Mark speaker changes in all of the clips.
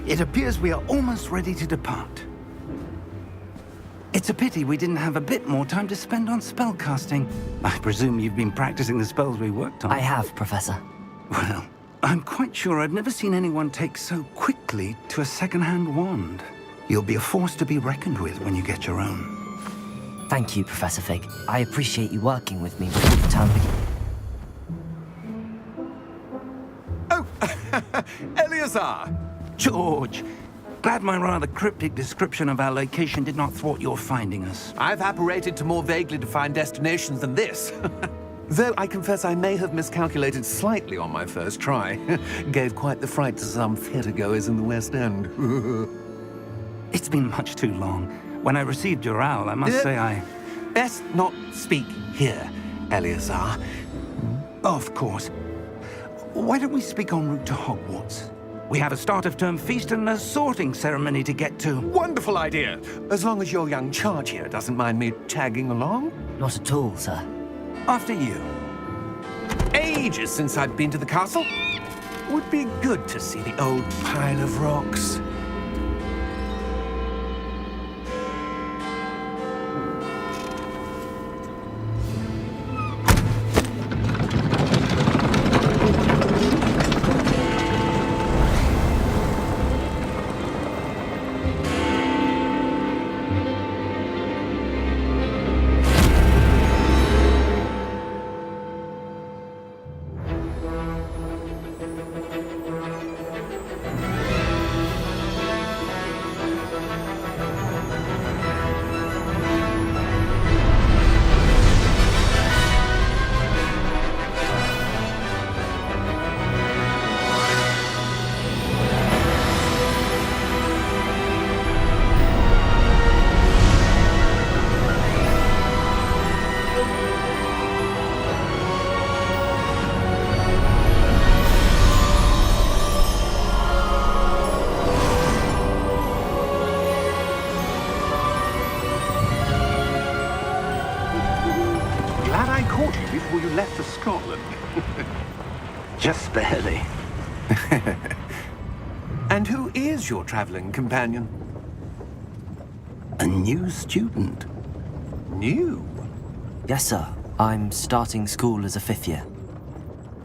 Speaker 1: It appears we are almost ready to depart. It's a pity we didn't have a bit more time to spend on spellcasting. I presume you've been practicing the spells we worked on.
Speaker 2: I have, Professor.
Speaker 1: Well, I'm quite sure I've never seen anyone take so quickly to a second-hand wand. You'll be a force to be reckoned with when you get your own.
Speaker 2: Thank you, Professor Fig. I appreciate you working with me before the term begins.
Speaker 3: Oh, Eleazar!
Speaker 1: George, glad my rather cryptic description of our location did not thwart your finding us.
Speaker 3: I've apparated to more vaguely defined destinations than this. Though I confess I may have miscalculated slightly on my first try. Gave quite the fright to some theatre-goers in the West End.
Speaker 1: It's been much too long. When I received your owl, I must say I...
Speaker 3: Best not speak here, Eleazar.
Speaker 1: Of course. Why don't we speak en route to Hogwarts? We have a start-of-term feast and a sorting ceremony to get to.
Speaker 3: Wonderful idea! As long as your young charge here doesn't mind me tagging along.
Speaker 2: Not at all, sir.
Speaker 1: After you.
Speaker 3: Ages since I'd been to the castle. Would be good to see the old pile of rocks.
Speaker 4: Before you left for Scotland.
Speaker 1: Just barely.
Speaker 3: And who is your traveling companion?
Speaker 1: A new student.
Speaker 3: New?
Speaker 2: Yes, sir. I'm starting school as a 5th year.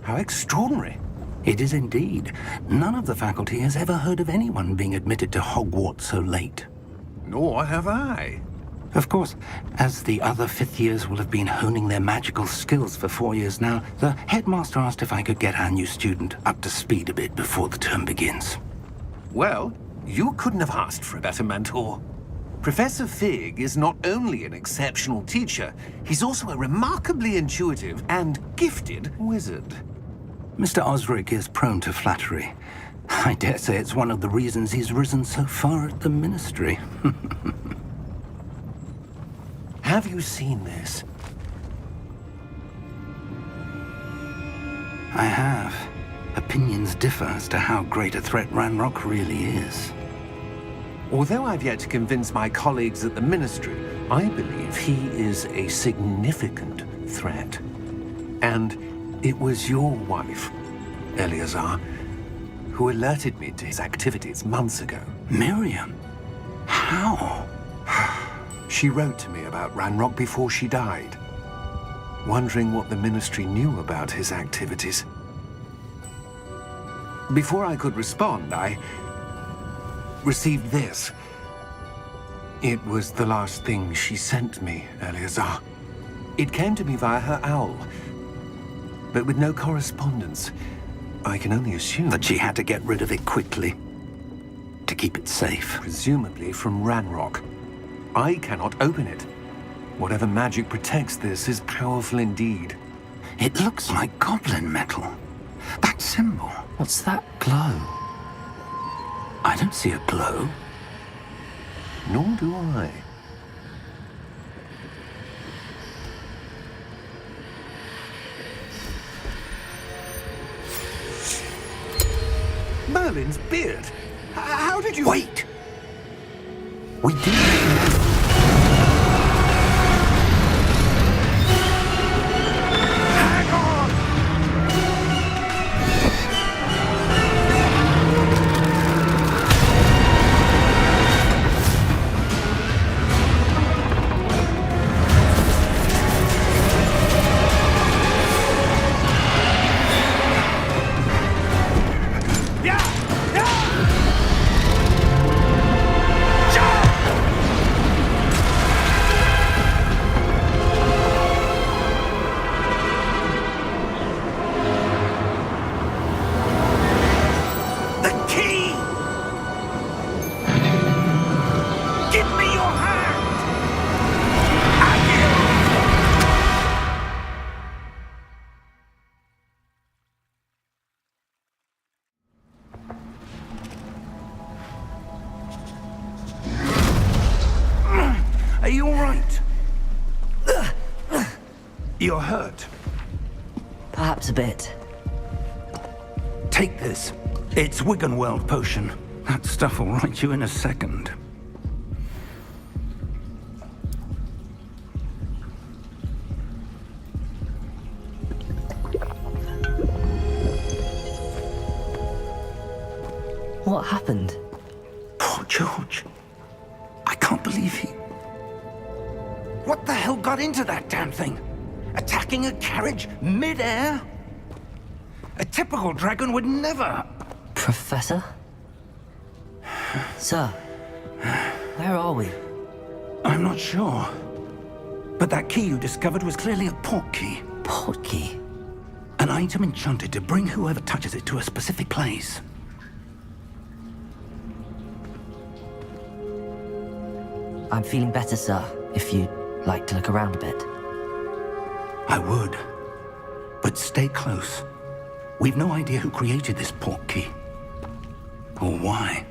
Speaker 3: How extraordinary.
Speaker 1: It is indeed. None of the faculty has ever heard of anyone being admitted to Hogwarts so late.
Speaker 3: Nor have I.
Speaker 1: Of course, as the other 5th years will have been honing their magical skills for 4 years now, the headmaster asked if I could get our new student up to speed a bit before the term begins.
Speaker 3: Well, you couldn't have asked for a better mentor. Professor Fig is not only an exceptional teacher, he's also a remarkably intuitive and gifted wizard.
Speaker 1: Mr. Osric is prone to flattery. I dare say it's one of the reasons he's risen so far at the Ministry.
Speaker 3: Have you seen this?
Speaker 1: I have. Opinions differ as to how great a threat Ranrock really is.
Speaker 3: Although I've yet to convince my colleagues at the Ministry, I believe he is a significant threat. And it was your wife, Eleazar, who alerted me to his activities months ago.
Speaker 1: Miriam? How?
Speaker 3: She wrote to me about Ranrock before she died, wondering what the Ministry knew about his activities. Before I could respond, I received this. It was the last thing she sent me, Eleazar. It came to me via her owl, but with no correspondence. I can only assume
Speaker 1: That she had to get rid of it quickly, to keep it safe.
Speaker 3: presumably from Ranrock. I cannot open it. Whatever magic protects this is powerful indeed.
Speaker 1: It looks like goblin metal. That symbol.
Speaker 2: What's that glow?
Speaker 1: I don't see a glow.
Speaker 3: Nor do I. Merlin's beard. How did you...
Speaker 1: Wait! We did. key! Give me your hand! Are you all right? You're hurt.
Speaker 2: Perhaps a bit.
Speaker 1: Take this. It's Wiggenweld potion. That stuff will right you in a second.
Speaker 2: What happened?
Speaker 1: Poor George. I can't believe he... What the hell got into that damn thing? Attacking a carriage mid-air? A typical dragon would never...
Speaker 2: Professor? Sir, where are we?
Speaker 1: I'm not sure. But that key you discovered was clearly a port key.
Speaker 2: Port key?
Speaker 1: An item enchanted to bring whoever touches it to a specific place.
Speaker 2: I'm feeling better, sir, if you'd like to look around a bit.
Speaker 1: I would. But stay close. We've no idea who created this port key. Or why.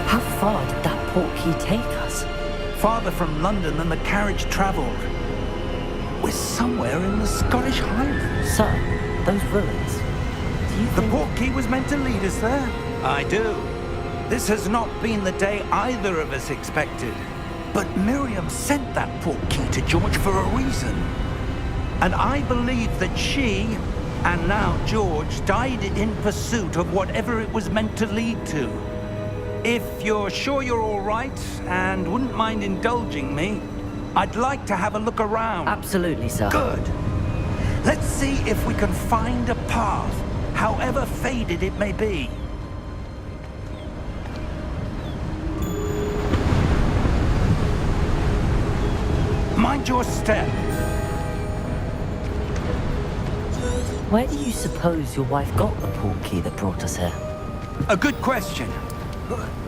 Speaker 2: How far did that port key take us?
Speaker 1: Farther from London than the carriage travelled. We're somewhere in the Scottish Highlands.
Speaker 2: Sir, those ruins. Do you
Speaker 1: The
Speaker 2: think...
Speaker 1: port key was meant to lead us there? I do. This has not been the day either of us expected. But Miriam sent that port key to George for a reason. And I believe that she, and now George, died in pursuit of whatever it was meant to lead to. If you're sure you're all right and wouldn't mind indulging me, I'd like to have a look around.
Speaker 2: Absolutely, sir.
Speaker 1: Good. Let's see if we can find a path, however faded it may be. Mind your step.
Speaker 2: Where do you suppose your wife got the port key that brought us here?
Speaker 1: A good question.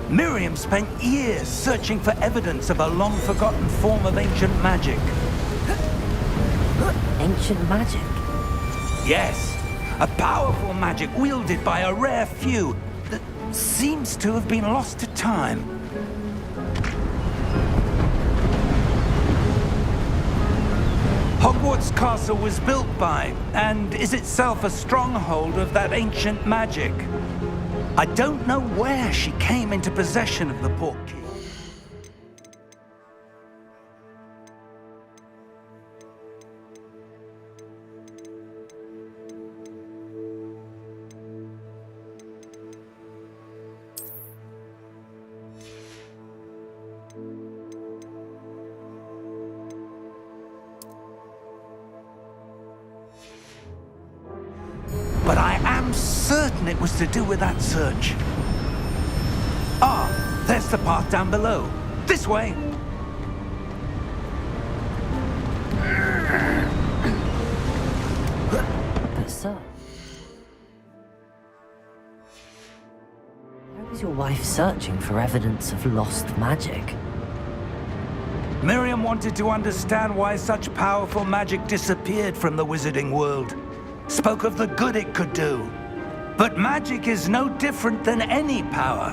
Speaker 1: Miriam spent years searching for evidence of a long-forgotten form of ancient magic.
Speaker 2: Ancient magic?
Speaker 1: Yes, a powerful magic wielded by a rare few that seems to have been lost to time. Hogwarts Castle was built by, and is itself a stronghold of that ancient magic. I don't know where she came into possession of the port key. but I am certain it was to do with that search. Ah, there's the path down below. This way.
Speaker 2: But sir, why was your wife searching for evidence of lost magic?
Speaker 1: Miriam wanted to understand why such powerful magic disappeared from the wizarding world. Spoke of the good it could do. But magic is no different than any power.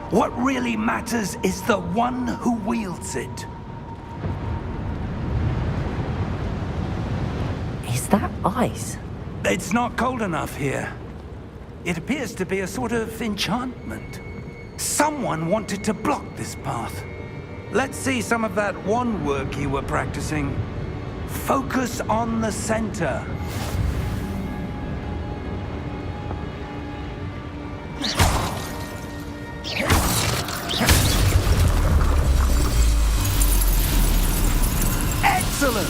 Speaker 1: What really matters is the one who wields it.
Speaker 2: Is that ice?
Speaker 1: It's not cold enough here. It appears to be a sort of enchantment. Someone wanted to block this path. Let's see some of that wand work you were practicing. Focus on the center. Excellent!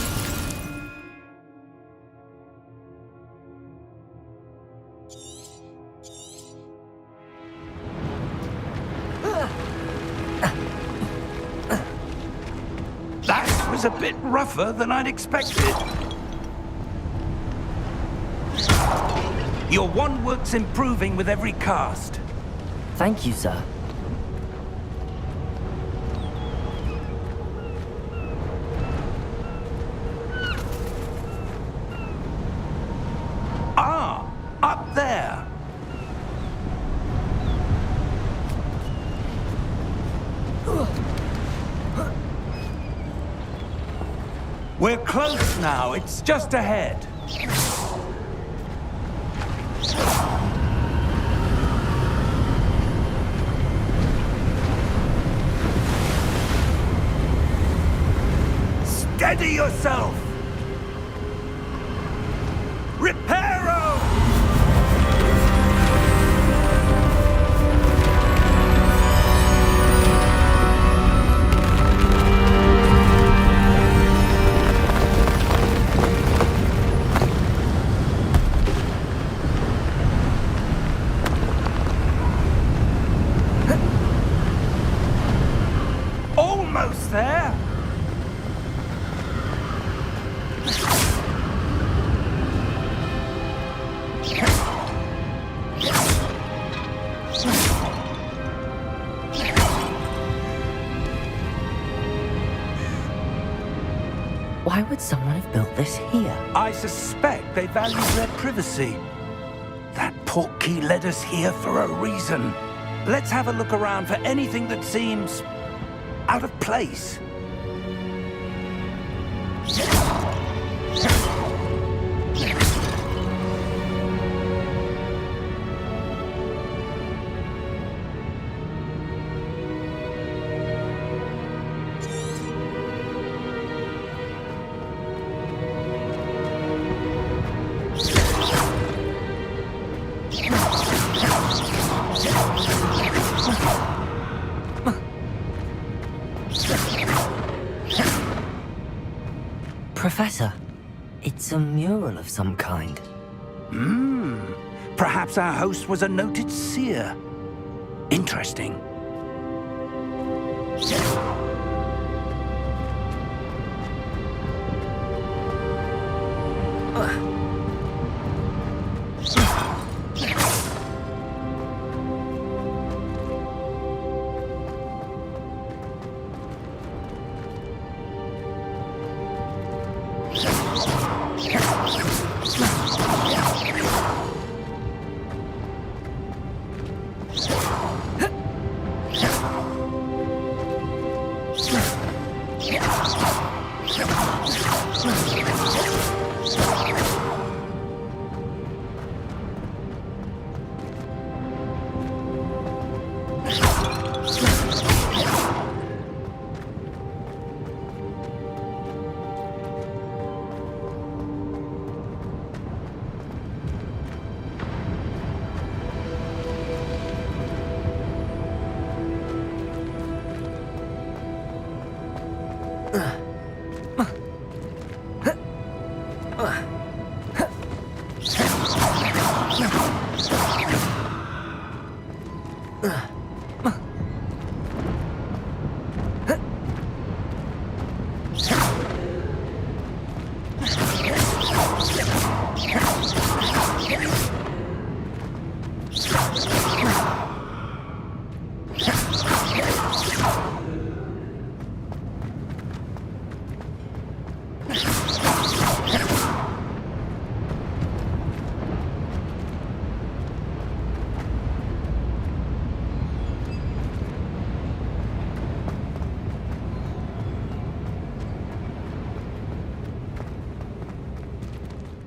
Speaker 1: That was a bit rougher than I'd expected. Your wand work's improving with every cast.
Speaker 2: Thank you, sir.
Speaker 1: Ah, up there. We're close now. It's just ahead. Steady yourself! Reparo! Almost there!
Speaker 2: Why would someone have built this here?
Speaker 1: I suspect they value their privacy. That portkey led us here for a reason. Let's have a look around for anything that seems out of place.
Speaker 2: Professor, it's a mural of some kind.
Speaker 1: Perhaps our host was a noted seer. Interesting.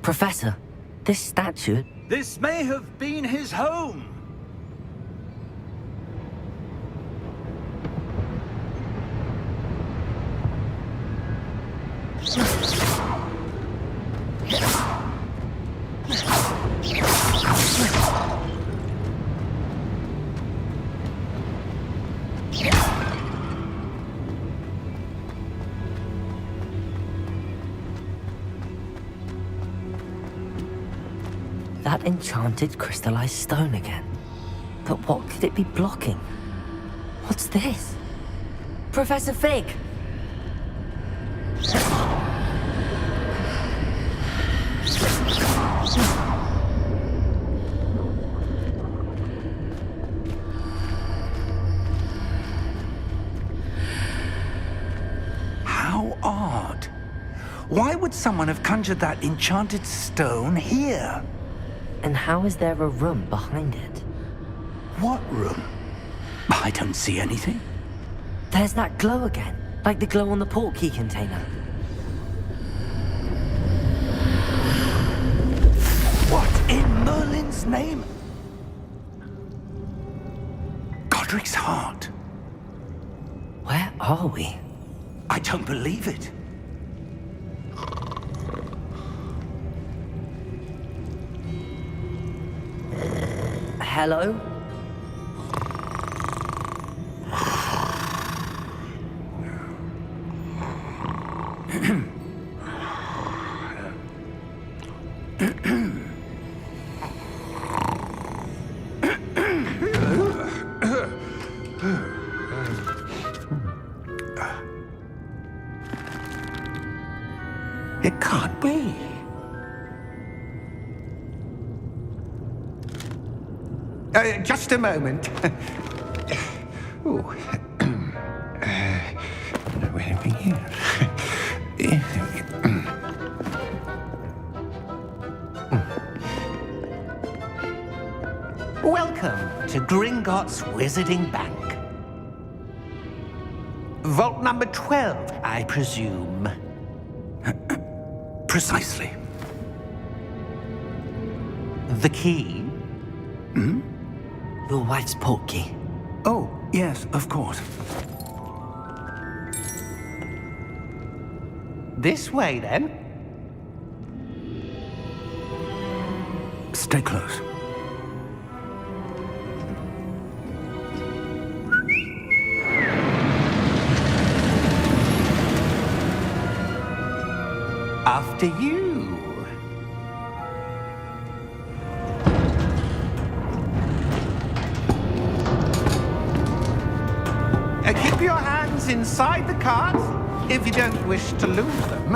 Speaker 2: Professor, this statue...
Speaker 1: This may have been his home.
Speaker 2: That enchanted crystallized stone again. But what could it be blocking? What's this? Professor Fig!
Speaker 1: How odd. Why would someone have conjured that enchanted stone here?
Speaker 2: And how is there a room behind it?
Speaker 1: What room? I don't see anything.
Speaker 2: There's that glow again, like the glow on the portkey container.
Speaker 1: What in Merlin's name? Godric's heart.
Speaker 2: Where are we?
Speaker 1: I don't believe it.
Speaker 2: Hello?
Speaker 3: It can't be. Just a moment. Ooh. Where are we here? Welcome to Gringotts Wizarding Bank. Vault number 12, I presume.
Speaker 1: Precisely.
Speaker 3: The key?
Speaker 2: Your wife's portkey.
Speaker 1: Oh, yes, of course.
Speaker 3: This way, then.
Speaker 1: Stay close.
Speaker 3: After you. Keep your hands inside the cart if you don't wish to lose them.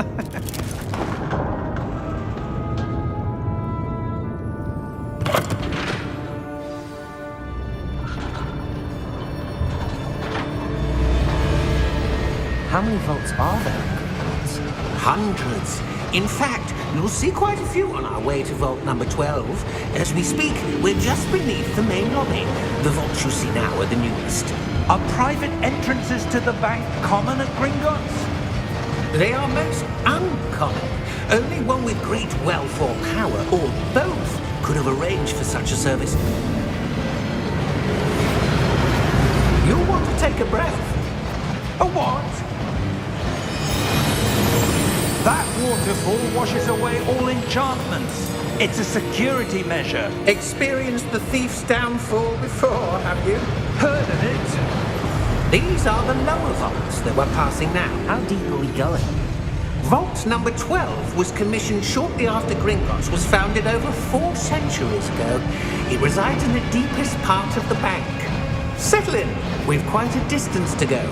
Speaker 2: How many vaults are there?
Speaker 3: Hundreds. In fact, you'll see quite a few on our way to vault number 12. As we speak, we're just beneath the main lobby. The vaults you see now are the newest.
Speaker 1: Are private entrances to the bank common at Gringotts?
Speaker 3: They are most uncommon. Only one with great wealth or power, or both, could have arranged for such a service. You'll want to take a breath.
Speaker 1: A what? That waterfall washes away all enchantments. It's a security measure.
Speaker 3: Experienced the thief's downfall before, have you?
Speaker 1: Heard of it?
Speaker 3: These are the lower vaults that we're passing now.
Speaker 2: How deep are we going?
Speaker 3: Vault number 12 was commissioned shortly after Gringotts was founded over 4 centuries ago. It resides in the deepest part of the bank. Settle in. We've quite a distance to go.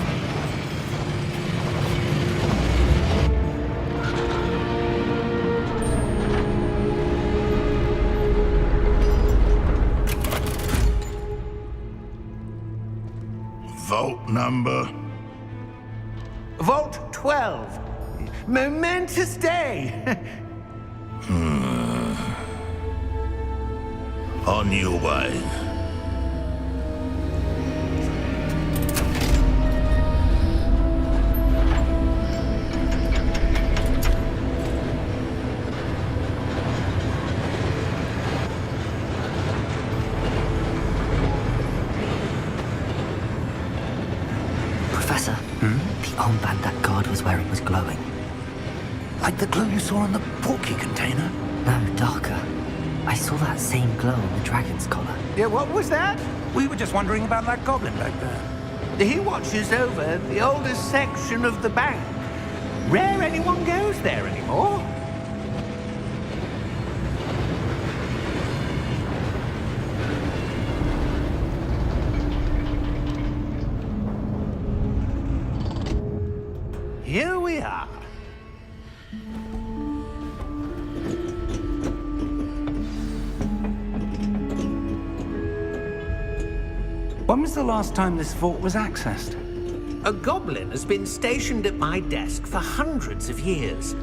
Speaker 4: Vault number?
Speaker 3: Vault 12. Momentous day.
Speaker 4: On your way.
Speaker 2: armband that guard was wearing was glowing.
Speaker 1: Like the glue you saw in the porky container?
Speaker 2: No, darker. I saw that same glow on the dragon's collar.
Speaker 3: Yeah, what was that?
Speaker 1: We were just wondering about that goblin back there.
Speaker 3: He watches over the oldest section of the bank. Rare anyone goes there anymore. Here we are.
Speaker 1: When was the last time this vault was accessed?
Speaker 3: A goblin has been stationed at my desk for hundreds of years.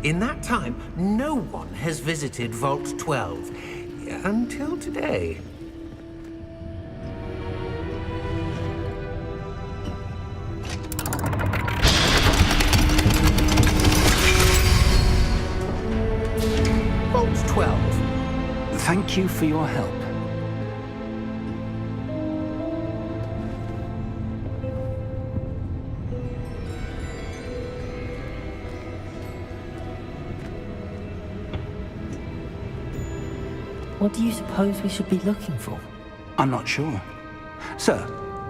Speaker 3: In that time, no one has visited Vault 12 until today. Vault 12.
Speaker 1: Thank you for your help.
Speaker 2: What do you suppose we should be looking for?
Speaker 1: I'm not sure. Sir,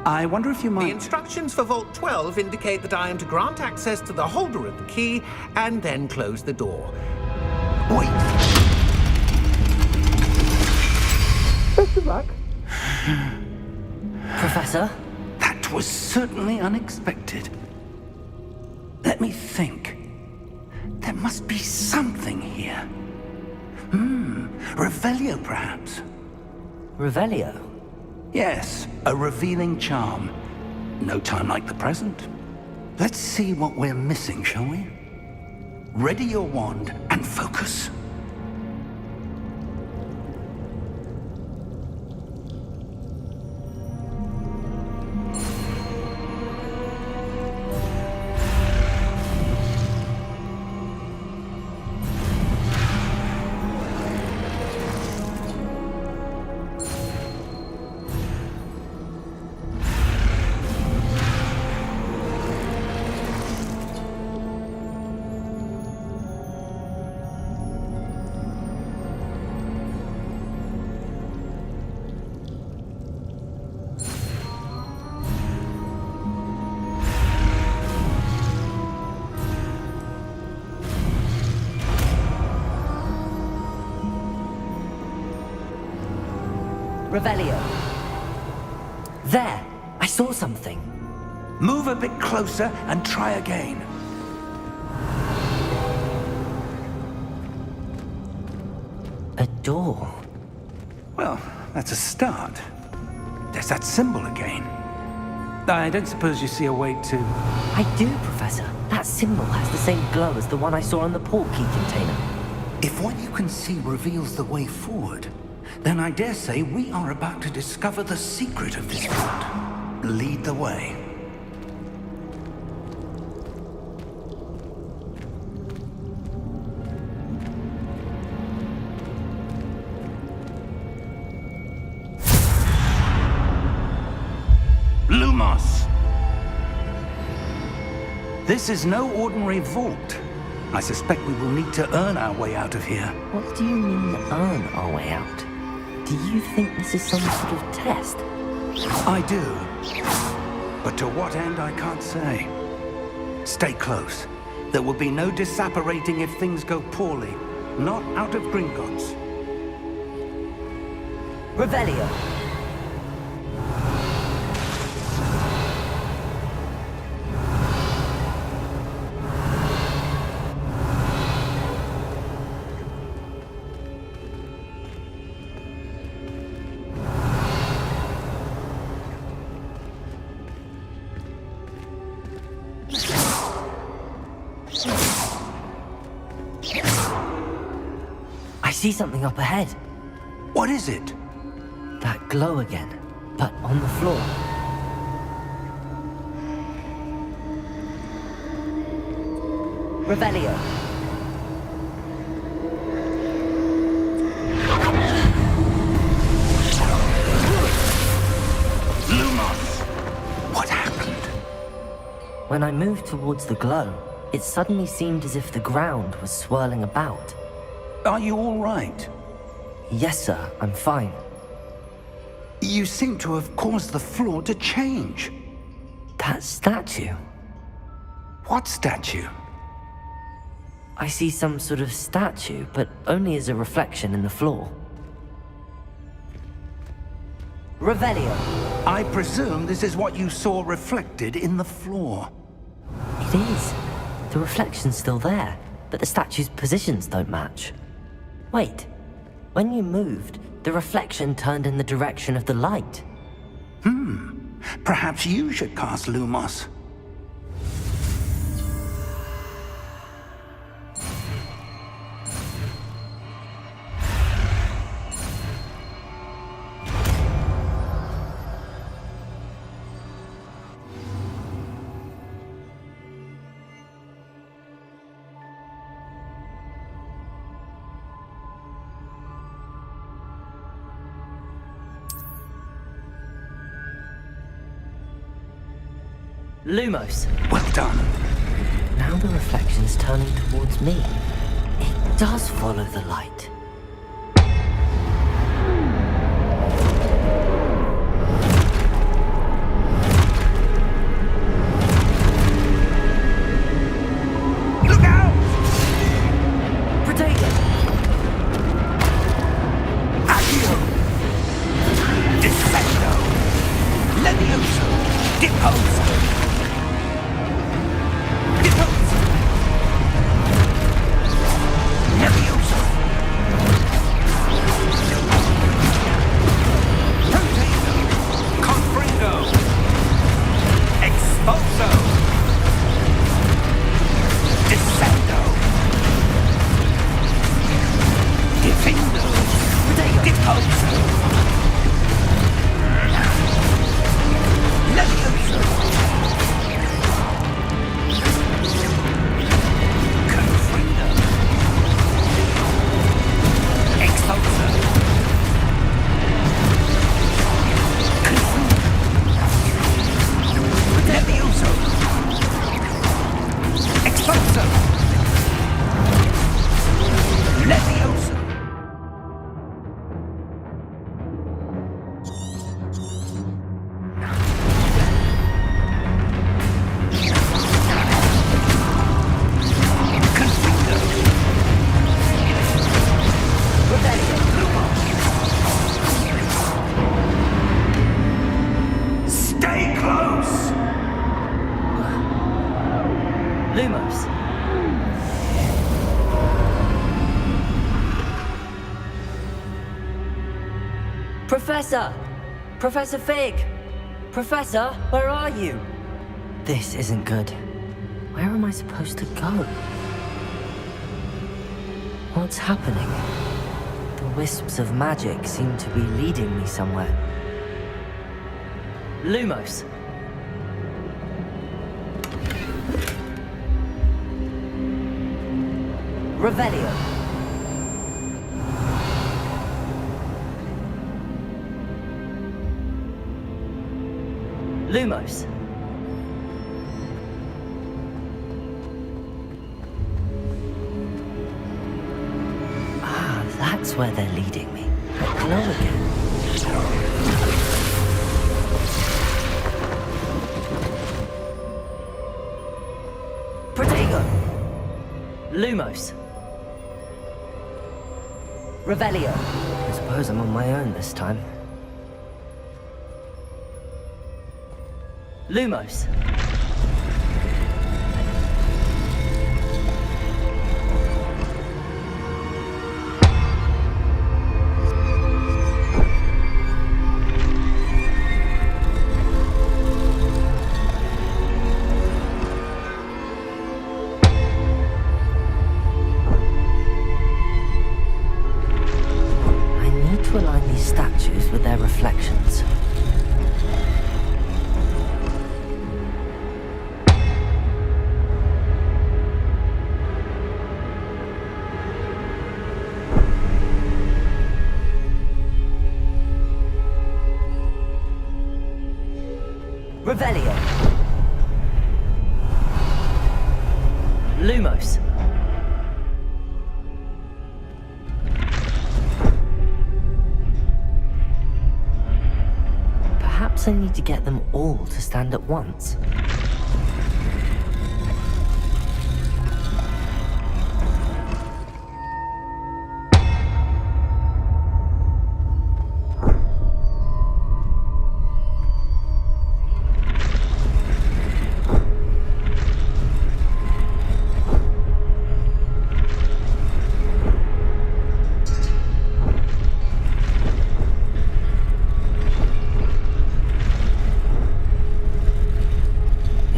Speaker 1: I wonder if you
Speaker 3: The
Speaker 1: might...
Speaker 3: instructions for Vault 12 indicate that I am to grant access to the holder of the key and then close the door.
Speaker 1: Wait!
Speaker 3: Best of luck.
Speaker 2: Professor?
Speaker 1: That was certainly unexpected. Let me think. There must be something here. Revelio, perhaps?
Speaker 2: Revelio?
Speaker 1: Yes, a revealing charm. No time like the present. Let's see what we're missing, shall we? Ready your wand and focus.
Speaker 2: Revelio. There! I saw something.
Speaker 1: Move a bit closer and try again.
Speaker 2: A door.
Speaker 1: Well, that's a start. There's that symbol again. I don't suppose you see a way to...
Speaker 2: I do, Professor. That symbol has the same glow as the one I saw on the portkey container.
Speaker 1: If what you can see reveals the way forward, then I dare say we are about to discover the secret of this vault. Lead the way. Lumos! This is no ordinary vault. I suspect we will need to earn our way out of here.
Speaker 2: What do you mean, earn our way out? Do you think this is some sort of test?
Speaker 1: I do. But to what end, I can't say. Stay close. There will be no disapparating if things go poorly. Not out of Gringotts.
Speaker 2: Revelio. I see something up ahead.
Speaker 1: What is it?
Speaker 2: That glow again, but on the floor. Revelio.
Speaker 1: Lumos! What happened?
Speaker 2: When I moved towards the glow, it suddenly seemed as if the ground was swirling about.
Speaker 1: Are you all right?
Speaker 2: Yes, sir, I'm fine.
Speaker 1: You seem to have caused the floor to change.
Speaker 2: That statue?
Speaker 1: What statue?
Speaker 2: I see some sort of statue, but only as a reflection in the floor. Revelio.
Speaker 1: I presume this is what you saw reflected in the floor.
Speaker 2: It is. The reflection's still there, but the statue's positions don't match. Wait. When you moved, the reflection turned in the direction of the light.
Speaker 1: Perhaps you should cast Lumos.
Speaker 2: Lumos.
Speaker 1: Well done.
Speaker 2: Now the reflection's turning towards me. It does follow the light.
Speaker 1: Look out!
Speaker 2: Protego!
Speaker 1: Accio! Defendo! Levioso! Deposo! Deposo! Levioso! Protego! Confringo! Expulso! Descendo! Defendo! Deposo! Levioso! Confringo! Expulso! Levioso! Expulso! Levioso! Confringo! Stay close!
Speaker 2: Lumos. Professor! Professor Fig! Professor, where are you? This isn't good. Where am I supposed to go? What's happening? The wisps of magic seem to be leading me somewhere. Lumos. Revelio. Lumos. Ah, that's where they're leading me. Hello again. Protego. Lumos. Revelio. I suppose I'm on my own this time. Lumos. I need to align these statues with their reflections. Revelio. Perhaps I need to get them all to stand at once.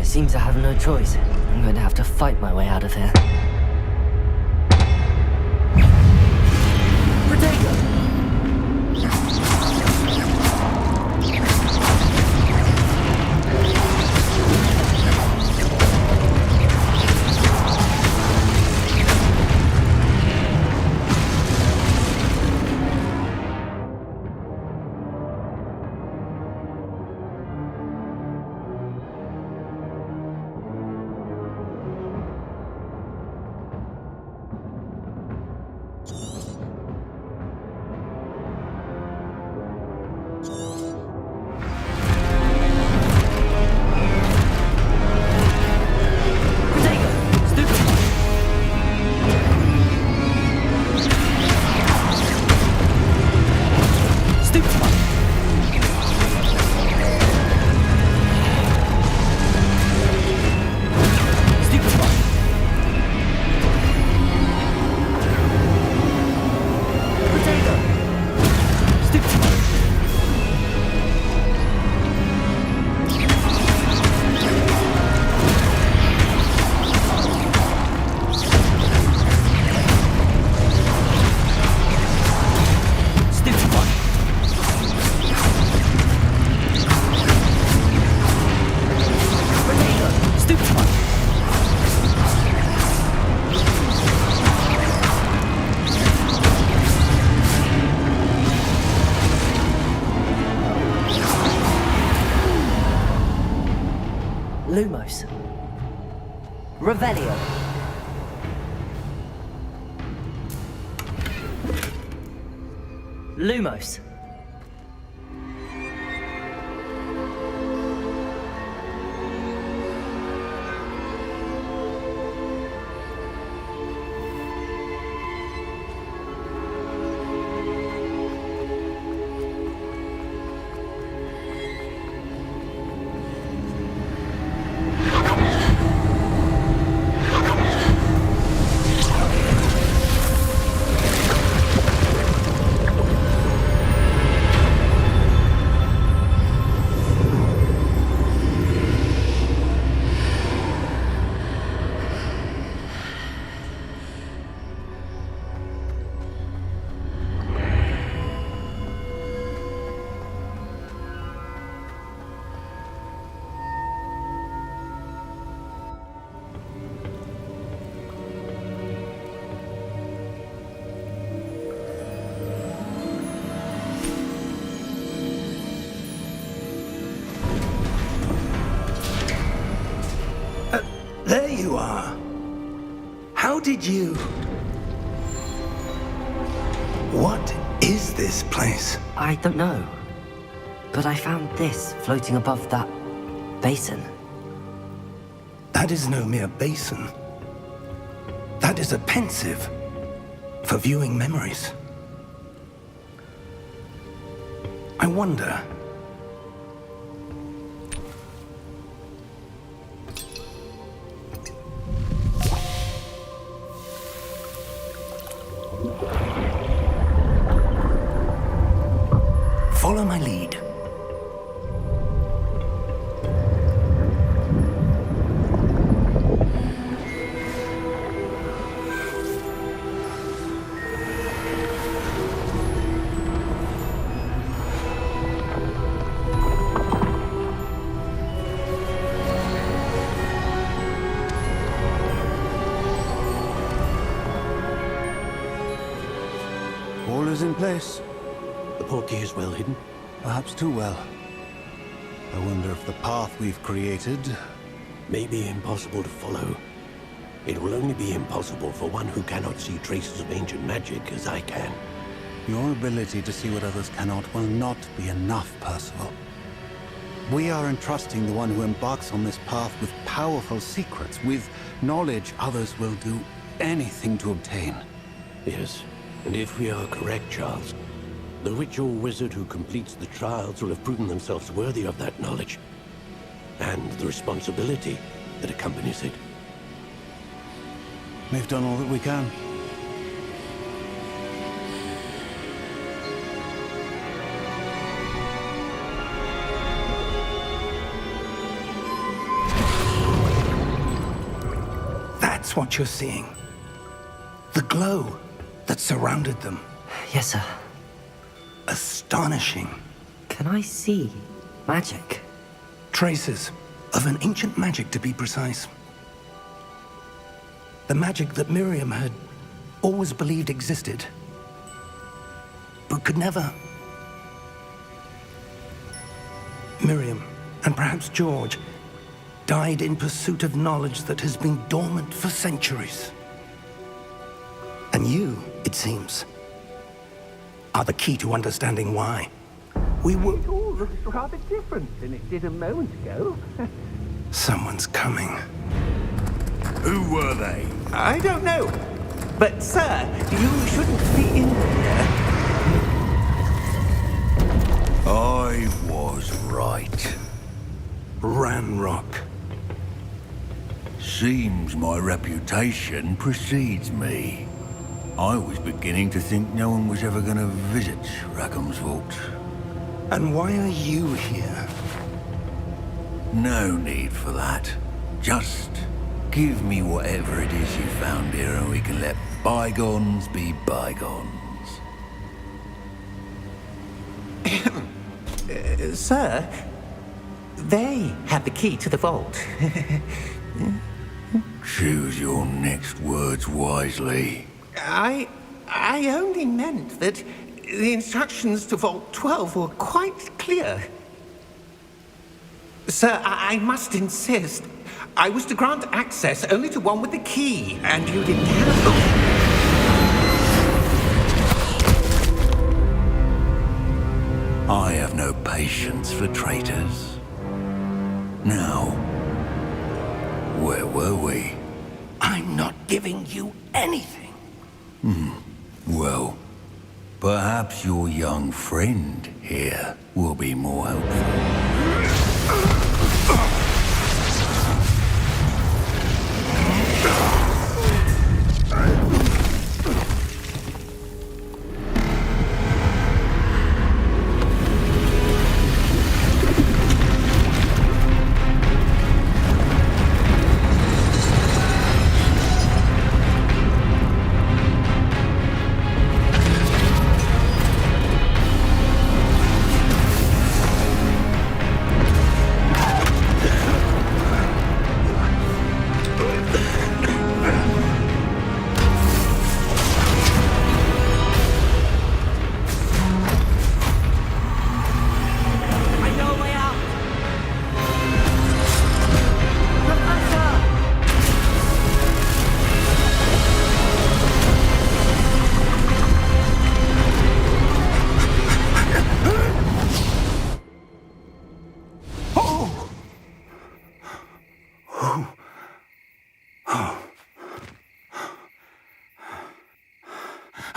Speaker 2: Seems I have no choice. I'm going to have to fight my way out of here. Lumos. Revelio. Lumos.
Speaker 1: There you are. How did you... What is this place?
Speaker 2: I don't know. But I found this floating above that basin.
Speaker 1: That is no mere basin. That is a pensive for viewing memories. I wonder... Follow my lead.
Speaker 5: All is in place.
Speaker 3: The portkey is well hidden.
Speaker 5: Perhaps too well. I wonder if the path we've created...
Speaker 6: May be impossible to follow. It will only be impossible for one who cannot see traces of ancient magic as I can.
Speaker 5: Your ability to see what others cannot will not be enough, Percival. We are entrusting the one who embarks on this path with powerful secrets, with knowledge others will do anything to obtain.
Speaker 6: Yes, and if we are correct, Charles, the witch or wizard who completes the trials will have proven themselves worthy of that knowledge, and the responsibility that accompanies it.
Speaker 5: We've done all that we can.
Speaker 1: That's what you're seeing. The glow that surrounded them.
Speaker 2: Yes, sir.
Speaker 1: Astonishing.
Speaker 2: Can I see magic?
Speaker 1: Traces of an ancient magic, to be precise. The magic that Miriam had always believed existed, but could never. Miriam, and perhaps George, died in pursuit of knowledge that has been dormant for centuries. And you, it seems, are the key to understanding why. We were...
Speaker 7: It all looks rather different than it did a moment ago.
Speaker 1: Someone's coming.
Speaker 4: Who were they?
Speaker 7: I don't know. But, sir, you shouldn't be in here.
Speaker 4: I was right.
Speaker 1: Ranrock.
Speaker 4: Seems my reputation precedes me. I was beginning to think no one was ever going to visit Rackham's vault.
Speaker 1: And why are you here?
Speaker 4: No need for that. Just give me whatever it is you found here and we can let bygones be bygones.
Speaker 7: Sir, they have the key to the vault.
Speaker 4: Choose your next words wisely.
Speaker 7: I only meant that the instructions to Vault 12 were quite clear. Sir, I must insist. I was to grant access only to one with the key, and you didn't have them.
Speaker 4: I have no patience for traitors. Now, where were we?
Speaker 1: I'm not giving you anything.
Speaker 4: Well, perhaps your young friend here will be more helpful.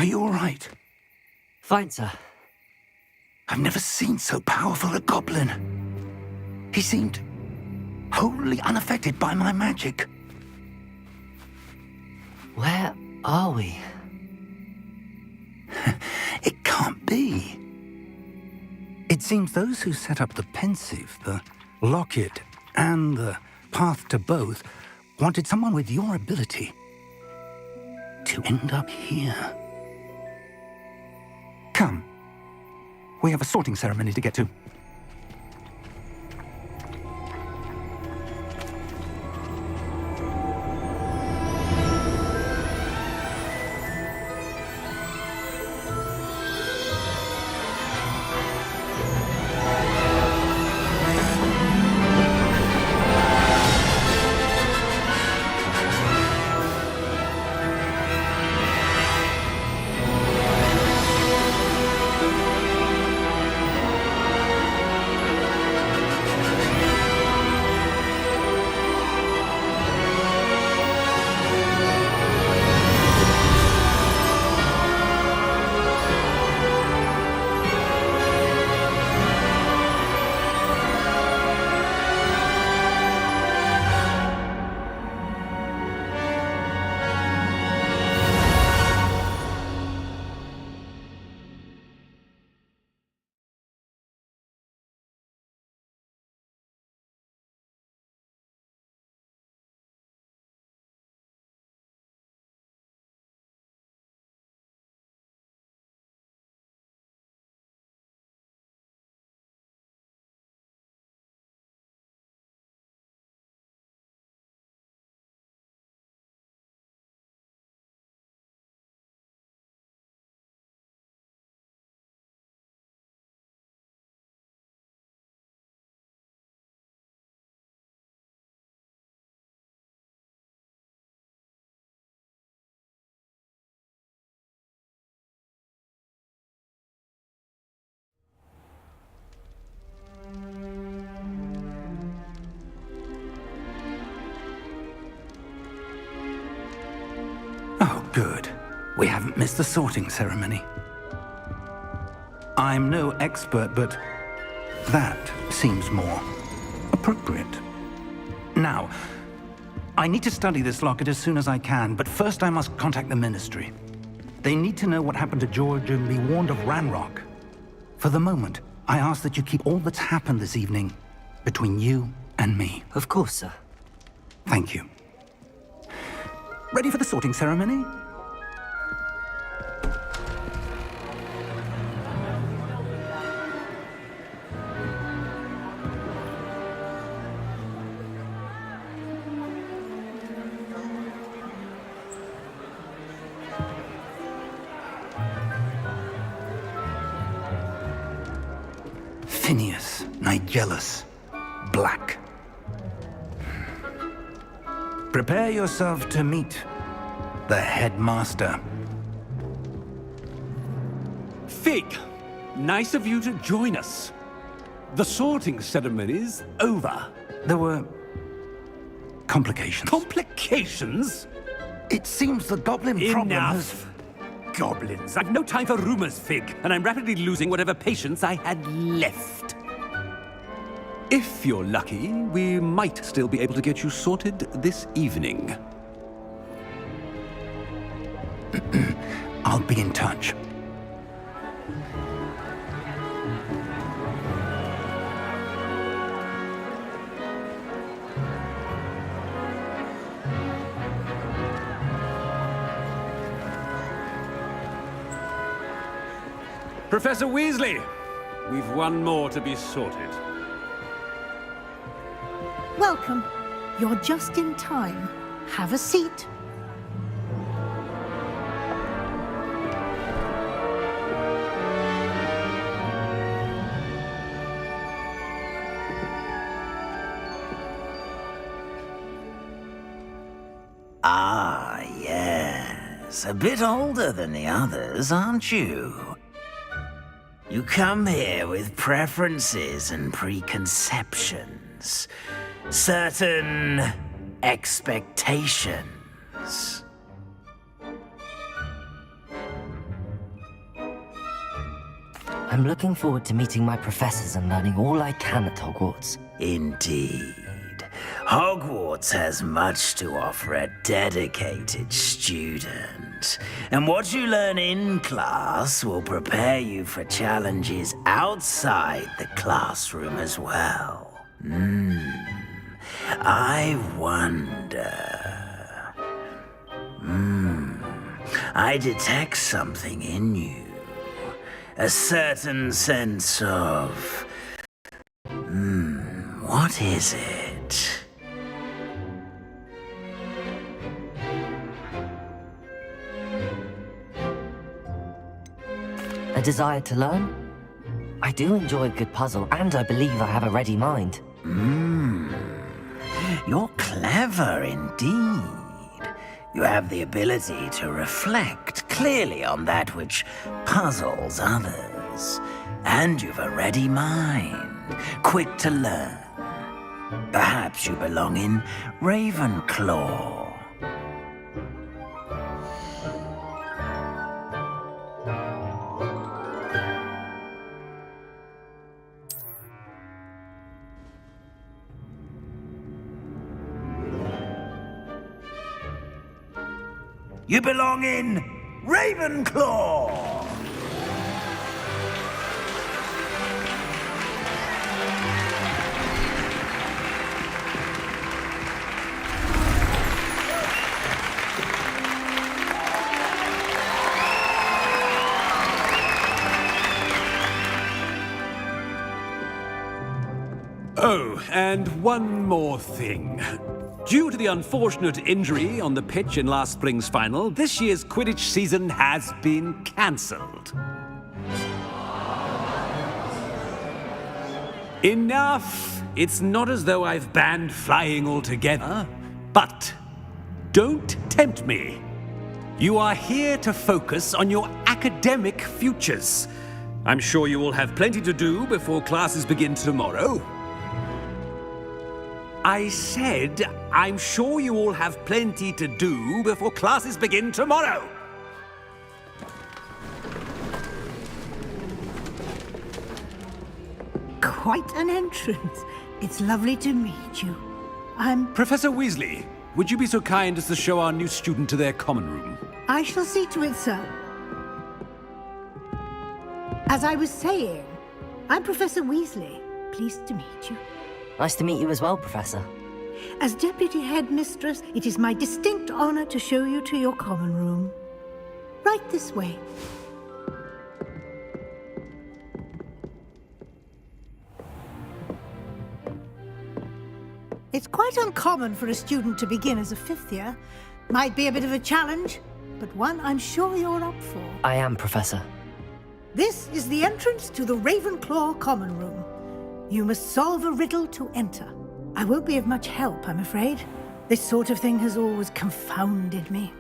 Speaker 1: Are you all right?
Speaker 2: Fine, sir.
Speaker 1: I've never seen so powerful a goblin. He seemed wholly unaffected by my magic.
Speaker 2: Where are we?
Speaker 1: It can't be. It seems those who set up the pensive, the locket, and the path to both wanted someone with your ability to end up here. Come. We have a sorting ceremony to get to. Good. We haven't missed the sorting ceremony. I'm no expert, but that seems more appropriate. Now, I need to study this locket as soon as I can, but first I must contact the Ministry. They need to know what happened to George and be warned of Ranrock. For the moment, I ask that you keep all that's happened this evening between you and me.
Speaker 2: Of course, sir.
Speaker 1: Thank you. Ready for the sorting ceremony? Phineas, Nigellus, Black. Prepare yourself to meet the headmaster.
Speaker 8: Fig, nice of you to join us. The sorting ceremony's over.
Speaker 1: There were complications.
Speaker 8: Complications?
Speaker 1: It seems the goblin problem has...
Speaker 8: Enough. Goblins. I've no time for rumors, Fig, and I'm rapidly losing whatever patience I had left. If you're lucky, we might still be able to get you sorted this evening.
Speaker 1: I'll be in touch.
Speaker 8: Professor Weasley, we've one more to be sorted.
Speaker 9: Welcome. You're just in time. Have a seat.
Speaker 10: Ah, yes. A bit older than the others, aren't you? You come here with preferences and preconceptions. Certain expectations.
Speaker 2: I'm looking forward to meeting my professors and learning all I can at Hogwarts.
Speaker 10: Indeed. Hogwarts has much to offer a dedicated student. And what you learn in class will prepare you for challenges outside the classroom as well. I wonder... I detect something in you. A certain sense of... what is it?
Speaker 2: A desire to learn? I do enjoy a good puzzle, and I believe I have a ready mind.
Speaker 10: You're clever indeed. You have the ability to reflect clearly on that which puzzles others. And you've a ready mind, quick to learn. Perhaps you belong in Ravenclaw. You belong in Ravenclaw!
Speaker 8: Oh, and one more thing. Due to the unfortunate injury on the pitch in last spring's final, this year's Quidditch season has been cancelled. Enough! It's not as though I've banned flying altogether, but don't tempt me. You are here to focus on your academic futures. I'm sure you will have plenty to do before classes begin tomorrow. I said I'm sure you all have plenty to do before classes begin tomorrow.
Speaker 9: Quite an entrance. It's lovely to meet you.
Speaker 8: Professor Weasley, would you be so kind as to show our new student to their common room?
Speaker 9: I shall see to it, sir. As I was saying, I'm Professor Weasley. Pleased to meet you.
Speaker 2: Nice to meet you as well, Professor.
Speaker 9: As Deputy Headmistress, it is my distinct honor to show you to your common room. Right this way. It's quite uncommon for a student to begin as a fifth year. Might be a bit of a challenge, but one I'm sure you're up for.
Speaker 2: I am, Professor.
Speaker 9: This is the entrance to the Ravenclaw common room. You must solve a riddle to enter. I won't be of much help, I'm afraid. This sort of thing has always confounded me.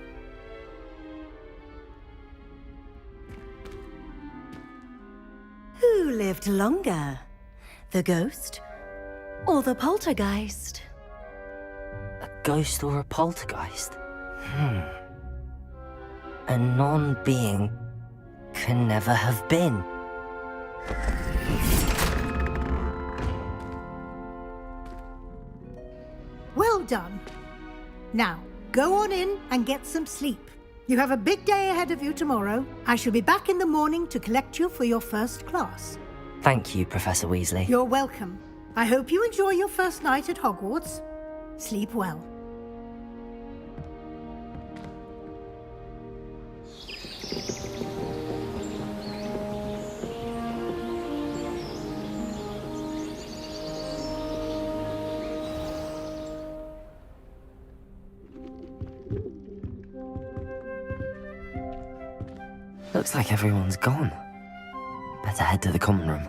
Speaker 11: Who lived longer? The ghost or the poltergeist?
Speaker 2: A ghost or a poltergeist? A non-being can never have been.
Speaker 9: Well done. Now, go on in and get some sleep. You have a big day ahead of you tomorrow. I shall be back in the morning to collect you for your first class.
Speaker 2: Thank you, Professor Weasley.
Speaker 9: You're welcome. I hope you enjoy your first night at Hogwarts. Sleep well.
Speaker 2: Looks like everyone's gone. Better head to the common room.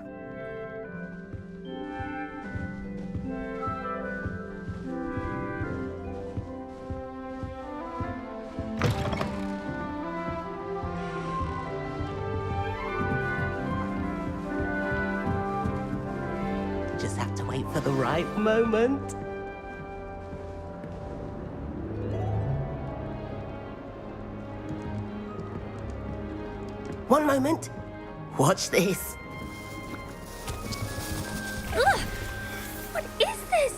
Speaker 12: Just have to wait for the right moment. One moment. Watch this.
Speaker 11: Ugh! What is this?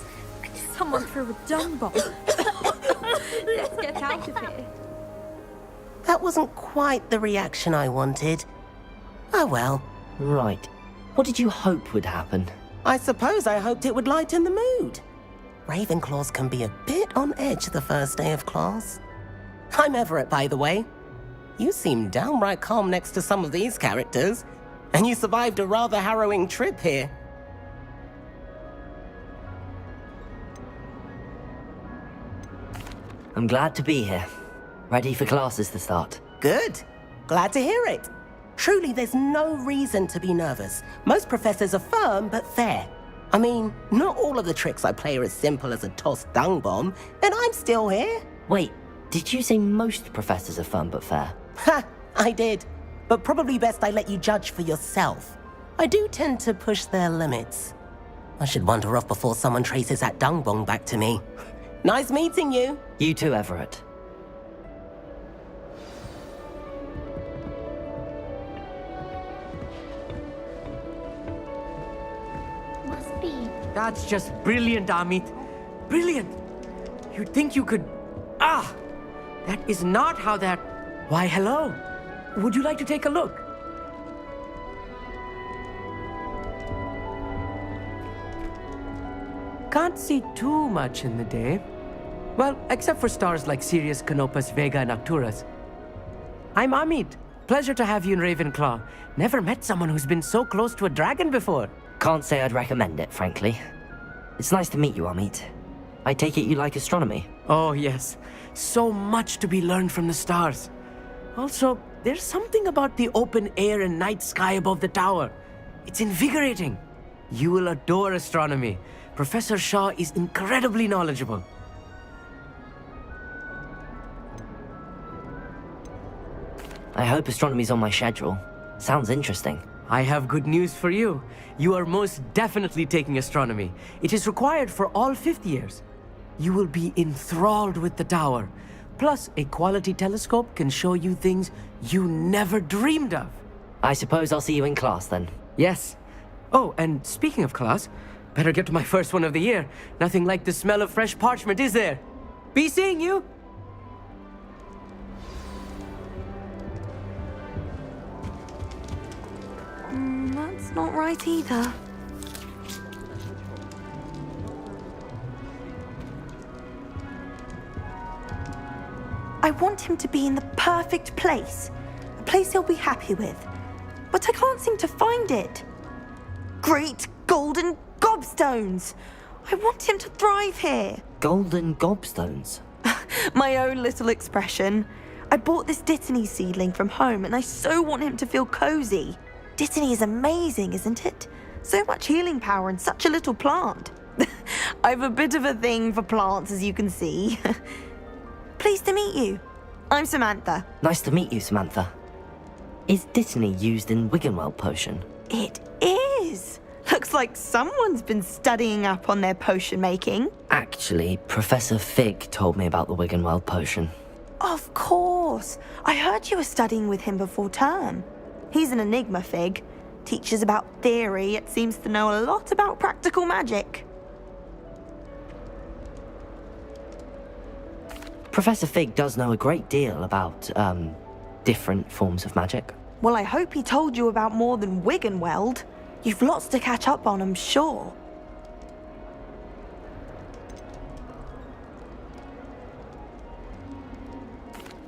Speaker 11: Someone threw a dung bomb. Let's get out of here.
Speaker 12: That wasn't quite the reaction I wanted. Oh well.
Speaker 2: Right. What did you hope would happen?
Speaker 12: I suppose I hoped it would lighten the mood. Ravenclaws can be a bit on edge the first day of class. I'm Everett, by the way. You seem downright calm next to some of these characters, and you survived a rather harrowing trip here.
Speaker 2: I'm glad to be here. Ready for classes to start.
Speaker 12: Good. Glad to hear it. Truly, there's no reason to be nervous. Most professors are firm but fair. I mean, not all of the tricks I play are as simple as a tossed dung bomb, and I'm still here.
Speaker 2: Wait, did you say most professors are fun but fair?
Speaker 12: Ha! I did. But probably best I let you judge for yourself. I do tend to push their limits. I should wander off before someone traces that dung bomb back to me. Nice meeting you.
Speaker 2: You too, Everett.
Speaker 11: Must be.
Speaker 13: That's just brilliant, Amit. Brilliant. You'd think you could... Ah! That is not how that... Why, hello. Would you like to take a look? Can't see too much in the day. Well, except for stars like Sirius, Canopus, Vega, and Arcturus. I'm Amit. Pleasure to have you in Ravenclaw. Never met someone who's been so close to a dragon before.
Speaker 2: Can't say I'd recommend it, frankly. It's nice to meet you, Amit. I take it you like astronomy?
Speaker 13: Oh, yes. So much to be learned from the stars. Also, there's something about the open air and night sky above the tower. It's invigorating. You will adore astronomy. Professor Shaw is incredibly knowledgeable.
Speaker 2: I hope astronomy's on my schedule. Sounds interesting.
Speaker 13: I have good news for you. You are most definitely taking astronomy. It is required for all fifth years. You will be enthralled with the tower. Plus, a quality telescope can show you things you never dreamed of.
Speaker 2: I suppose I'll see you in class then.
Speaker 13: Yes. Oh, and speaking of class, better get to my first one of the year. Nothing like the smell of fresh parchment, is there? Be seeing you!
Speaker 11: That's not right either. I want him to be in the perfect place. A place he'll be happy with. But I can't seem to find it. Great golden gobstones! I want him to thrive here.
Speaker 2: Golden gobstones?
Speaker 11: My own little expression. I bought this Dittany seedling from home and I so want him to feel cozy. Dittany is amazing, isn't it? So much healing power in such a little plant. I've a bit of a thing for plants, as you can see. Pleased to meet you. I'm Samantha.
Speaker 2: Nice to meet you, Samantha. Is Dittany used in Wiggenweld potion?
Speaker 11: It is. Looks like someone's been studying up on their potion making.
Speaker 2: Actually, Professor Fig told me about the Wiggenweld potion.
Speaker 11: Of course. I heard you were studying with him before term. He's an enigma, Fig. Teaches about theory, yet seems to know a lot about practical magic.
Speaker 2: Professor Fig does know a great deal about, different forms of magic.
Speaker 11: Well, I hope he told you about more than Wiggenweld. You've lots to catch up on, I'm sure.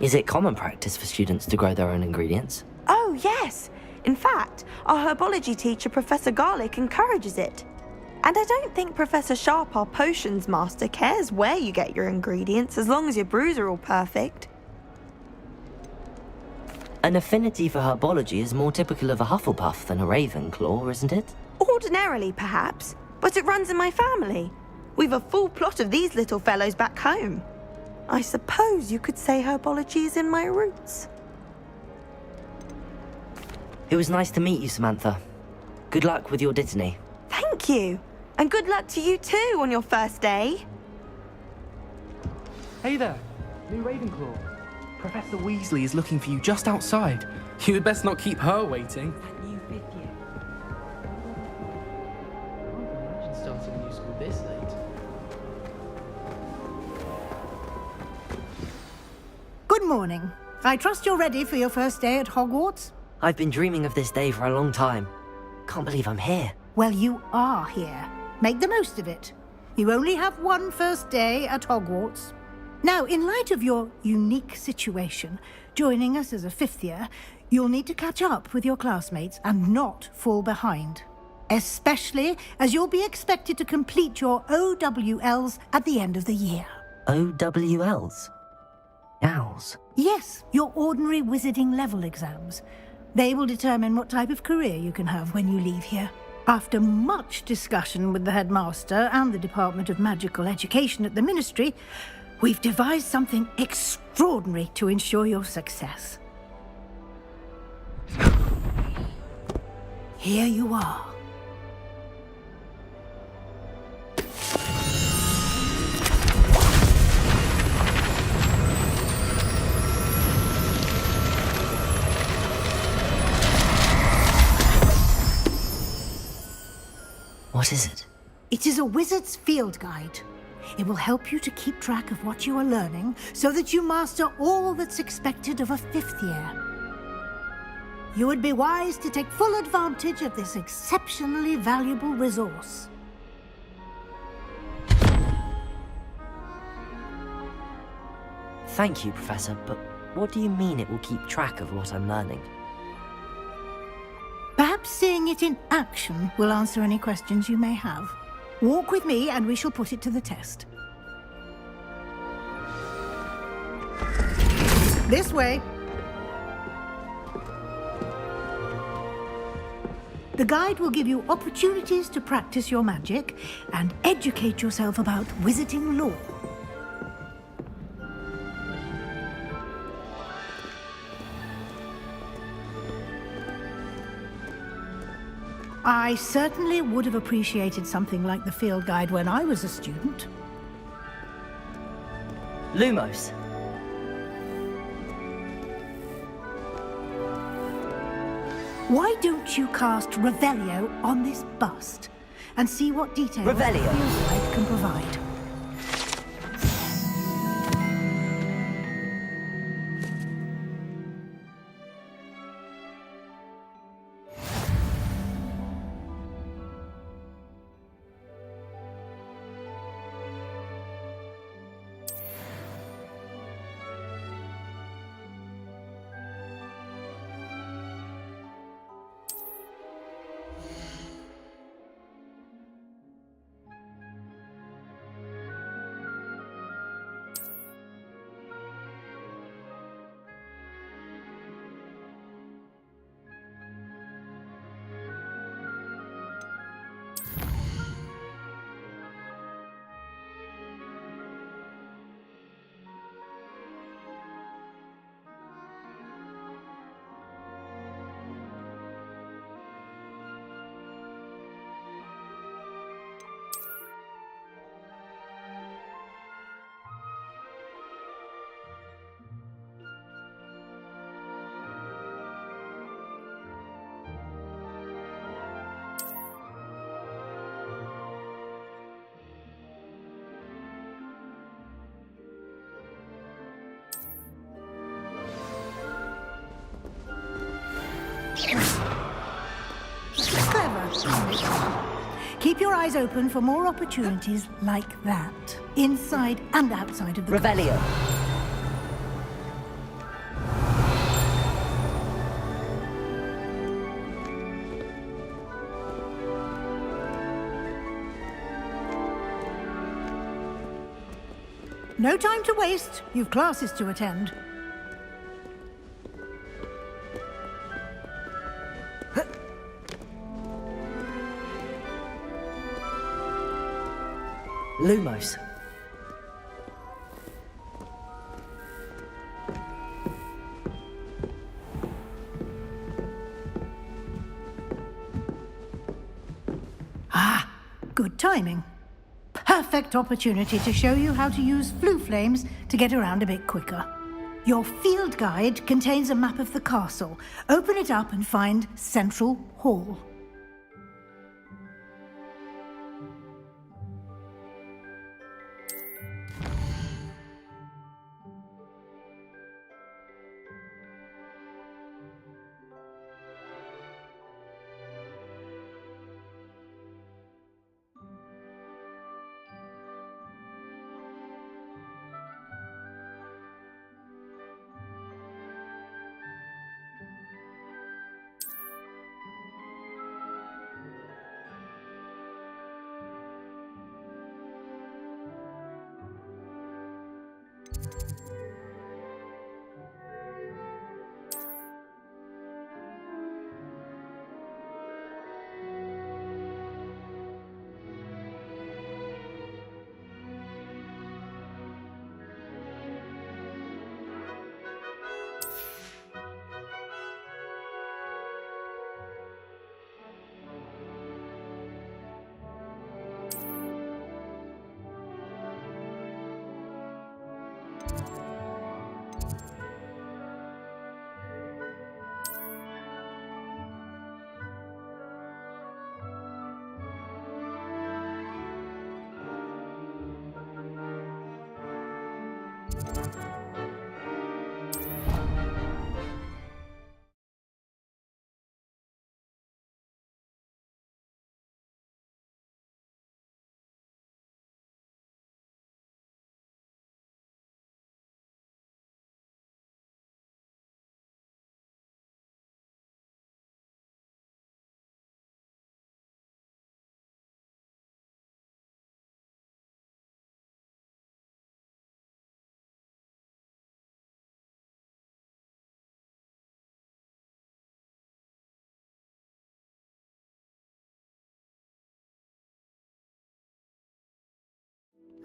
Speaker 2: Is it common practice for students to grow their own ingredients?
Speaker 11: Oh, yes. In fact, our herbology teacher, Professor Garlick, encourages it. And I don't think Professor Sharp, our potions master, cares where you get your ingredients, as long as your brews are all perfect.
Speaker 2: An affinity for herbology is more typical of a Hufflepuff than a Ravenclaw, isn't it?
Speaker 11: Ordinarily, perhaps, but it runs in my family. We've a full plot of these little fellows back home. I suppose you could say herbology is in my roots.
Speaker 2: It was nice to meet you, Samantha. Good luck with your Dittany.
Speaker 11: Thank you. And good luck to you too on your first day.
Speaker 14: Hey there, new Ravenclaw. Professor Weasley is looking for you just outside. You had best not keep her waiting.
Speaker 15: That new fifth year.
Speaker 14: I can't imagine starting a new school this late.
Speaker 9: Good morning. I trust you're ready for your first day at Hogwarts?
Speaker 2: I've been dreaming of this day for a long time. Can't believe I'm here.
Speaker 9: Well, you are here. Make the most of it. You only have one first day at Hogwarts. Now, in light of your unique situation, joining us as a fifth year, you'll need to catch up with your classmates and not fall behind. Especially as you'll be expected to complete your OWLs at the end of the year.
Speaker 2: OWLs? Owls?
Speaker 9: Yes, your ordinary wizarding level exams. They will determine what type of career you can have when you leave here. After much discussion with the headmaster and the Department of Magical Education at the Ministry, we've devised something extraordinary to ensure your success. Here you are.
Speaker 2: What is it?
Speaker 9: It is a wizard's field guide. It will help you to keep track of what you are learning so that you master all that's expected of a fifth year. You would be wise to take full advantage of this exceptionally valuable resource.
Speaker 2: Thank you, Professor, but what do you mean it will keep track of what I'm learning?
Speaker 9: Perhaps seeing it in action will answer any questions you may have. Walk with me and we shall put it to the test. This way. The guide will give you opportunities to practice your magic and educate yourself about wizarding lore. I certainly would have appreciated something like the field guide when I was a student.
Speaker 2: Lumos.
Speaker 9: Why don't you cast Revelio on this bust and see what details
Speaker 2: Revelio.
Speaker 9: the field guide can provide? Clever, isn't it? Keep your eyes open for more opportunities like that, inside and outside of the...
Speaker 2: Revelio.
Speaker 9: No time to waste. You've classes to attend.
Speaker 2: Lumos.
Speaker 9: Ah, good timing. Perfect opportunity to show you how to use flue flames to get around a bit quicker. Your field guide contains a map of the castle. Open it up and find Central Hall.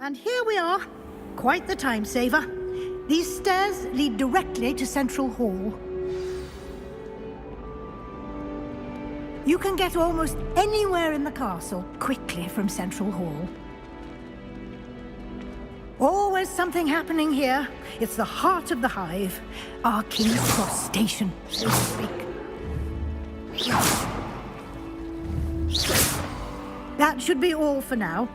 Speaker 9: And here we are. Quite the time saver. These stairs lead directly to Central Hall. You can get almost anywhere in the castle quickly from Central Hall. Always is something happening here. It's the heart of the hive. Our King's Cross station, so to speak. That should be all for now.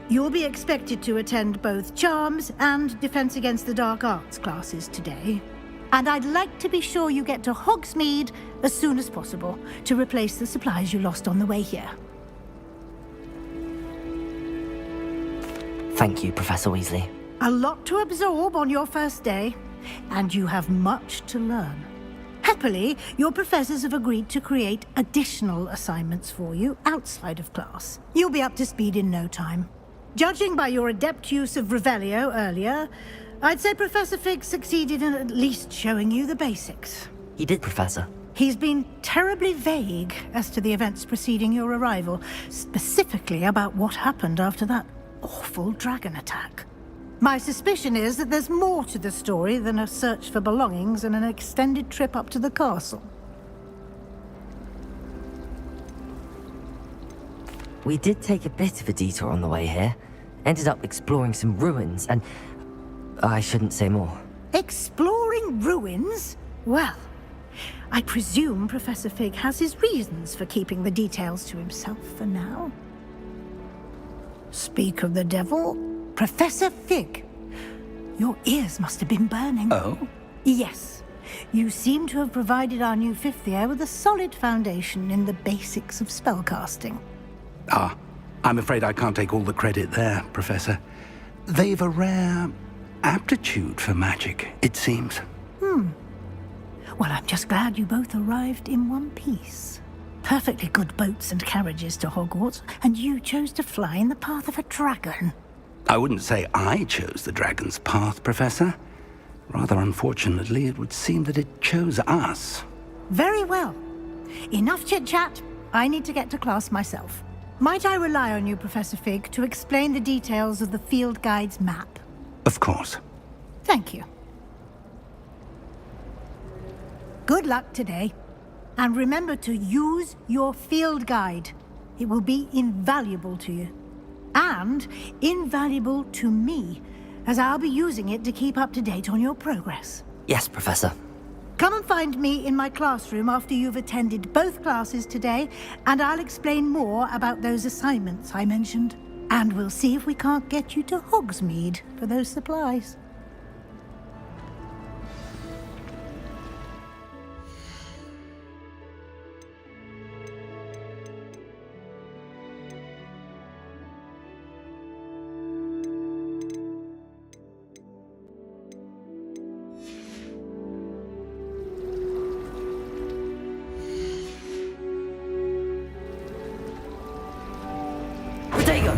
Speaker 9: You'll be expected to attend both Charms and Defense Against the Dark Arts classes today. And I'd like to be sure you get to Hogsmeade as soon as possible to replace the supplies you lost on the way here.
Speaker 2: Thank you, Professor Weasley.
Speaker 9: A lot to absorb on your first day, and you have much to learn. Happily, your professors have agreed to create additional assignments for you outside of class. You'll be up to speed in no time. Judging by your adept use of Revelio earlier, I'd say Professor Fig succeeded in at least showing you the basics.
Speaker 2: He did, Professor.
Speaker 9: He's been terribly vague as to the events preceding your arrival, specifically about what happened after that awful dragon attack. My suspicion is that there's more to the story than a search for belongings and an extended trip up to the castle.
Speaker 2: We did take a bit of a detour on the way here. Ended up exploring some ruins and... I shouldn't say more.
Speaker 9: Exploring ruins? Well, I presume Professor Fig has his reasons for keeping the details to himself for now. Speak of the devil, Professor Fig. Your ears must have been burning.
Speaker 1: Oh?
Speaker 9: Yes. You seem to have provided our new fifth year with a solid foundation in the basics of spellcasting.
Speaker 1: Ah, I'm afraid I can't take all the credit there, Professor. They've a rare aptitude for magic, it seems.
Speaker 9: Well, I'm just glad you both arrived in one piece. Perfectly good boats and carriages to Hogwarts, and you chose to fly in the path of a dragon.
Speaker 1: I wouldn't say I chose the dragon's path, Professor. Rather unfortunately, it would seem that it chose us.
Speaker 9: Very well. Enough chit-chat. I need to get to class myself. Might I rely on you, Professor Fig, to explain the details of the field guide's map?
Speaker 1: Of course.
Speaker 9: Thank you. Good luck today. And remember to use your field guide. It will be invaluable to you. And invaluable to me, as I'll be using it to keep up to date on your progress.
Speaker 2: Yes, Professor.
Speaker 9: Come and find me in my classroom after you've attended both classes today, and I'll explain more about those assignments I mentioned. And we'll see if we can't get you to Hogsmeade for those supplies.
Speaker 2: There you go.